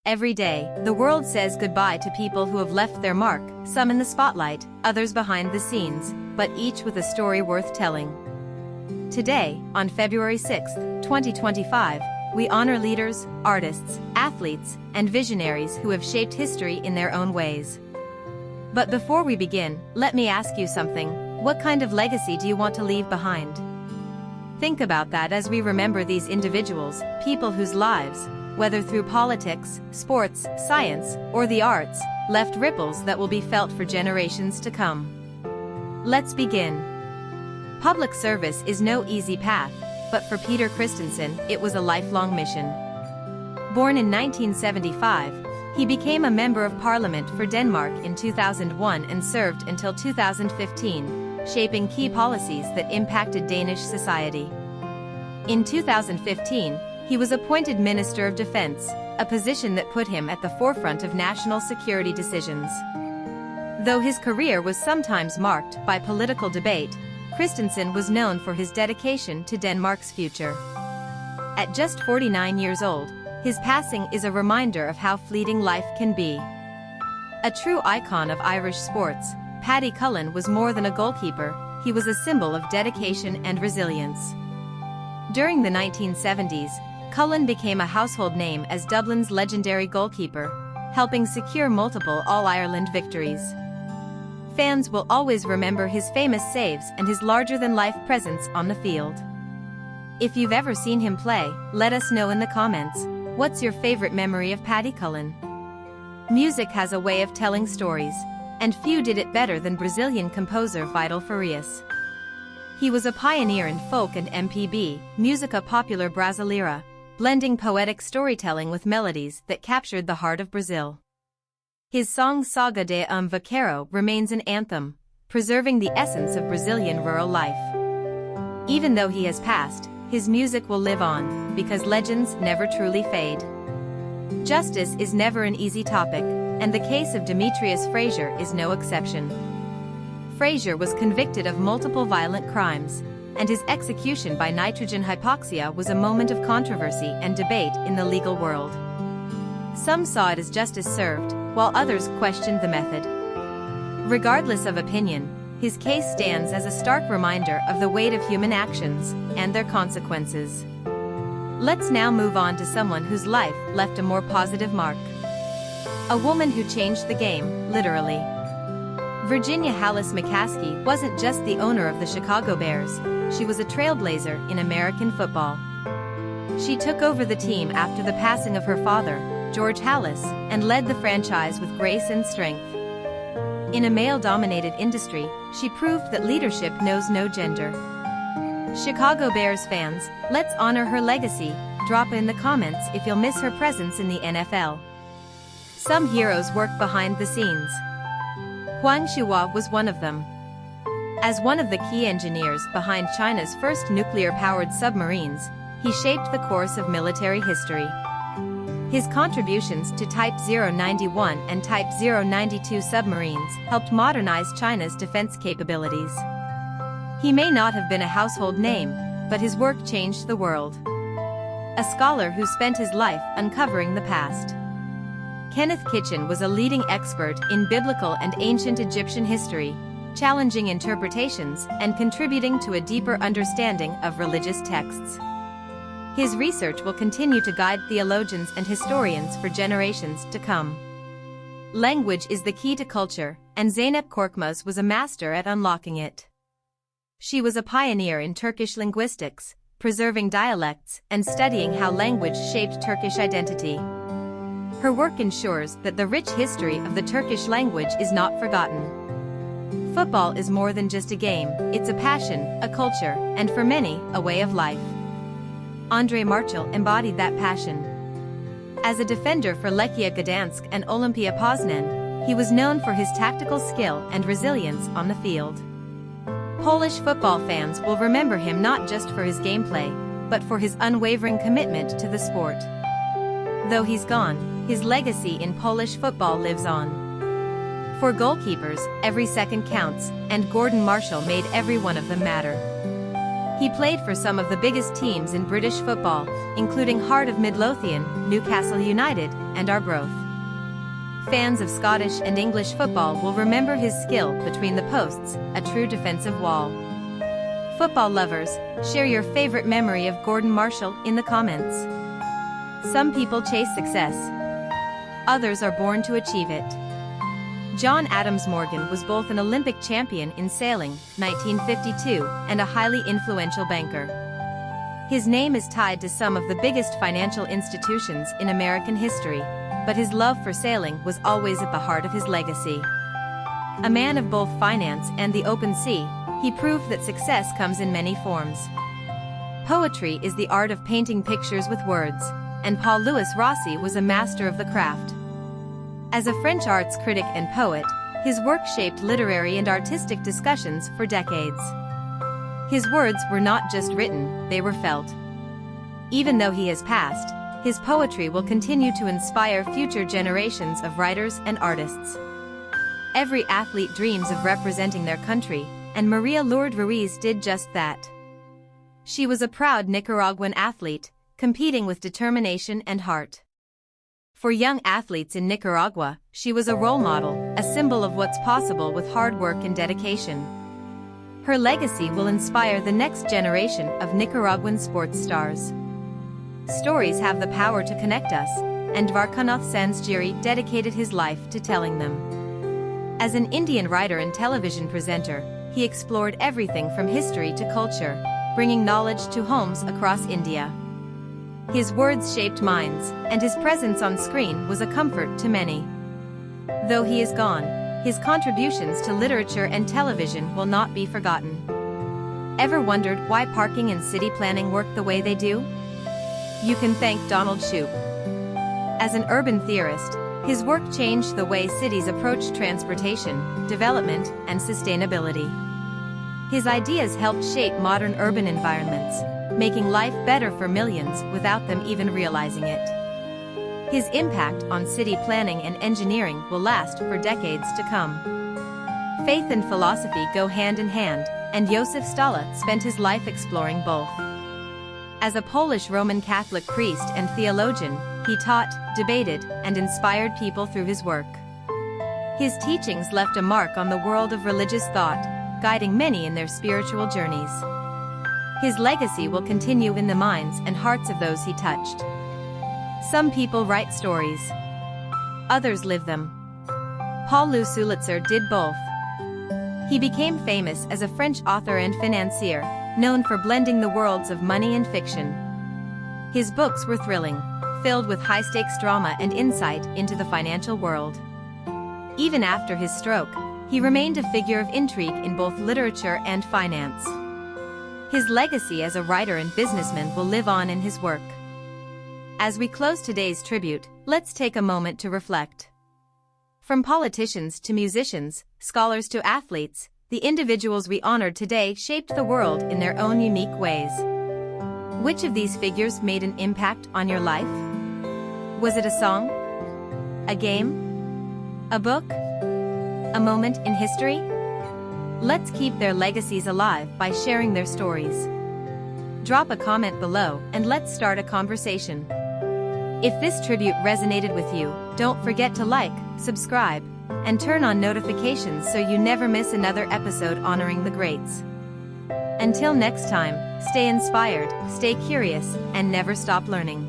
Every day, the world says goodbye to people who have left their mark, some in the spotlight, others behind the scenes, but each with a story worth telling. Today, on February 6, 2025, we honor leaders, artists, athletes, and visionaries who have shaped history in their own ways. But before we begin, let me ask you something. What kind of legacy do you want to leave behind? Think about that as we remember these individuals, people whose lives, whether through politics, sports, science, or the arts, left ripples that will be felt for generations to come. Let's begin. Public service is no easy path, but for Peter Christensen, it was a lifelong mission. Born in 1975, he became a member of parliament for Denmark in 2001 and served until 2015, shaping key policies that impacted Danish society. In 2015, he was appointed Minister of Defense, a position that put him at the forefront of national security decisions. Though his career was sometimes marked by political debate, Christensen was known for his dedication to Denmark's future. At just 49 years old, his passing is a reminder of how fleeting life can be. A true icon of Irish sports, Paddy Cullen was more than a goalkeeper, he was a symbol of dedication and resilience. During the 1970s, Cullen became a household name as Dublin's legendary goalkeeper, helping secure multiple All-Ireland victories. Fans will always remember his famous saves and his larger-than-life presence on the field. If you've ever seen him play, let us know in the comments. What's your favorite memory of Paddy Cullen? Music has a way of telling stories, and few did it better than Brazilian composer Farias. He was a pioneer in folk and MPB, Música Popular Brasileira, blending poetic storytelling with melodies that captured the heart of Brazil. His song Saga de Vaqueiro remains an anthem, preserving the essence of Brazilian rural life. Even though he has passed, his music will live on, because legends never truly fade. Justice is never an easy topic, and the case of Demetrius Frazier is no exception. Frazier was convicted of multiple violent crimes, and his execution by nitrogen hypoxia was a moment of controversy and debate in the legal world. Some saw it as justice served, while others questioned the method. Regardless of opinion, his case stands as a stark reminder of the weight of human actions and their consequences. Let's now move on to someone whose life left a more positive mark. A woman who changed the game, literally. Virginia Halas McCaskey wasn't just the owner of the Chicago Bears, she was a trailblazer in American football. She took over the team after the passing of her father, George Halas, and led the franchise with grace and strength. In a male-dominated industry, she proved that leadership knows no gender. Chicago Bears fans, let's honor her legacy. Drop in the comments if you'll miss her presence in the NFL. Some heroes work behind the scenes. Huang Xuhua was one of them. As one of the key engineers behind China's first nuclear-powered submarines, he shaped the course of military history. His contributions to Type 091 and Type 092 submarines helped modernize China's defense capabilities. He may not have been a household name, but his work changed the world. A scholar who spent his life uncovering the past. Kenneth Kitchen was a leading expert in biblical and ancient Egyptian history, challenging interpretations and contributing to a deeper understanding of religious texts. His research will continue to guide theologians and historians for generations to come. Language is the key to culture, and Zeynep Korkmaz was a master at unlocking it. She was a pioneer in Turkish linguistics, preserving dialects and studying how language shaped Turkish identity. Her work ensures that the rich history of the Turkish language is not forgotten. Football is more than just a game, it's a passion, a culture, and for many, a way of life. Andrei Marchal embodied that passion. As a defender for Lechia Gdansk and Olimpia Poznan, he was known for his tactical skill and resilience on the field. Polish football fans will remember him not just for his gameplay, but for his unwavering commitment to the sport. Though he's gone, his legacy in Polish football lives on. For goalkeepers, every second counts, and Gordon Marshall made every one of them matter. He played for some of the biggest teams in British football, including Heart of Midlothian, Newcastle United, and Arbroath. Fans of Scottish and English football will remember his skill between the posts, a true defensive wall. Football lovers, share your favorite memory of Gordon Marshall in the comments. Some people chase success. Others are born to achieve it. John Adams Morgan was both an Olympic champion in sailing, 1952, and a highly influential banker. His name is tied to some of the biggest financial institutions in American history, but his love for sailing was always at the heart of his legacy. A man of both finance and the open sea, he proved that success comes in many forms. Poetry is the art of painting pictures with words, and Paul Louis Rossi was a master of the craft. As a French arts critic and poet, his work shaped literary and artistic discussions for decades. His words were not just written, they were felt. Even though he has passed, his poetry will continue to inspire future generations of writers and artists. Every athlete dreams of representing their country, and Maria Lourdes Ruiz did just that. She was a proud Nicaraguan athlete, competing with determination and heart. For young athletes in Nicaragua, she was a role model, a symbol of what's possible with hard work and dedication. Her legacy will inspire the next generation of Nicaraguan sports stars. Stories have the power to connect us, and Dvarkanath Sansgiri dedicated his life to telling them. As an Indian writer and television presenter, he explored everything from history to culture, bringing knowledge to homes across India. His words shaped minds, and his presence on screen was a comfort to many. Though he is gone, his contributions to literature and television will not be forgotten. Ever wondered why parking and city planning work the way they do? You can thank Donald Shoup. As an urban theorist, his work changed the way cities approach transportation, development, and sustainability. His ideas helped shape modern urban environments, making life better for millions without them even realizing it. His impact on city planning and engineering will last for decades to come. Faith and philosophy go hand in hand, and Josef Stala spent his life exploring both. As a Polish Roman Catholic priest and theologian, he taught, debated, and inspired people through his work. His teachings left a mark on the world of religious thought, guiding many in their spiritual journeys. His legacy will continue in the minds and hearts of those he touched. Some people write stories. Others live them. Paul-Louis Sulitzer did both. He became famous as a French author and financier, known for blending the worlds of money and fiction. His books were thrilling, filled with high-stakes drama and insight into the financial world. Even after his stroke, he remained a figure of intrigue in both literature and finance. His legacy as a writer and businessman will live on in his work. As we close today's tribute, let's take a moment to reflect. From politicians to musicians, scholars to athletes, the individuals we honored today shaped the world in their own unique ways. Which of these figures made an impact on your life? Was it a song? A game? A book? A moment in history? Let's keep their legacies alive by sharing their stories. Drop a comment below and let's start a conversation. If this tribute resonated with you, don't forget to like, subscribe, and turn on notifications so you never miss another episode honoring the greats. Until next time, stay inspired, stay curious, and never stop learning.